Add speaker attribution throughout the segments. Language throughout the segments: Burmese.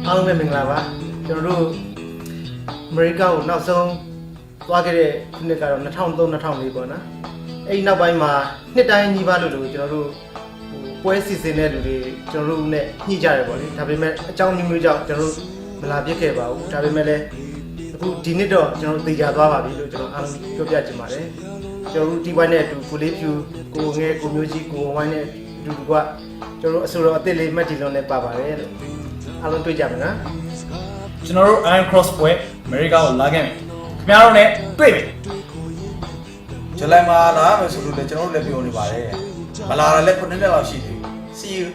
Speaker 1: အားလုံးပဲမင်္ဂလာပါကျွန်တော်တို့အမေရိကကိုနောက်ဆုံးသွားခဲ့တဲ့ခုနှစ်ကတော့2003-2004ပေါ့နော်အဲ့ဒီနောက်ပိုင်းမှာနှစ်တိုင်းညီးပါလို့တို့ကျွန်တော်တို့ပွဲစီစဉ်တဲ့လူတွေကျွန်တော်တို့နဲ့ညှိကြတယ်ပေါ့လေဒါပေမဲ့အကြောင်းမျိုးမျိုးကြောင့်ကျွန်တော်တို့မလာပြစ်ခဲ့ပါဘူးဒါပေမဲ့လည်းအခုဒီနှစ်တော့ကျွန်တော်တို့သိကြသွားပါပြီလို့ကျွန်တော်အားလုံးပြောပြချင်ပါတယ်ကျွန်တော်တို့ဒီဝိုင်းနဲ့အတူကိုလေးဖြူကိုငယ်ကိုမျိုးကြီးကိုဝိုင်းနဲ့အတူတူကကျွန်တော်တို့အဆိုတော်အစ်စ်လေးမက်တီလွန်နဲ့ပါပါတယ်လို့အားလုံးတွေ့ကြမယ်နော်
Speaker 2: ကျွန်တော်တို့ Iron Cross ပွဲအမေရိကကိုလာခဲ့ပြီခင်ဗျားတို့နဲ့တွေ့ပြီ
Speaker 3: ဇူလိုင်မှာလာမယ်ဆိုလို့လည်းကျွန်တော်တို့လည်းပြောနေပါတယ်မလာတာလည်း9နှစ်လောက်ရှိပြီ See you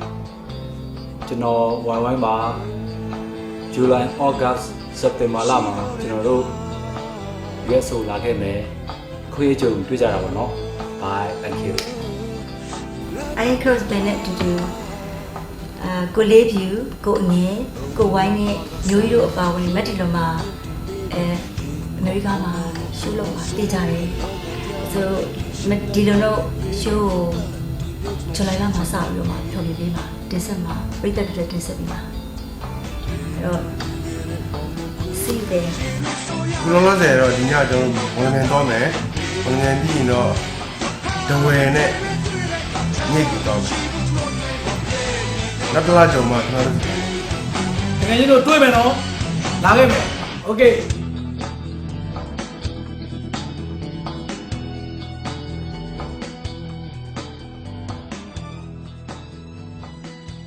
Speaker 4: ကျွန်တော်ဝိုင်းဝိုင်းမှာဇူလိုင်ဩဂတ်စက်တင်ဘာလမှာကျွန်တော်တို့ US ကိုလာခဲ့မယ်ခွေးကြုံတွေ့ကြတာပေါ့နော် Bye thank you
Speaker 5: Iron Cross ဘယ်နဲ့တူတူကိုလေးဖြူကိုအငယ်ကိုဝိုင်းနဲ့မျိုးကြီးတို့အပါဝင်မက်တီလွန်မှာအမေရိကမှာရှိုးလုံးမှာတည်ကြတယ်ဆိုဒီလိုတော့ရှိုးကိုဇူလိုင်လမှာစပြီးတော့မှဖြော်ပြပေးပါတင်ဆက်မှာပြည့်တဲ့တဲ့တင်ဆက်ပေးပါအဲ့တော့ see you there
Speaker 6: ဘလုံးလုံးဆယ်တော့ဒီညကျွန်တော်ဝန်ခံတော့မယ်ဝန်ခံပြီးရင်တော့ဒဝယ်နဲ့ညစ်ပြီးတော့မယ်နောက်တစ်လားကြုံမှာကျွန်တော်တို့
Speaker 2: တကယ်ကြီးတို့တွေ့မယ်နော်လာခဲ့မယ် Okay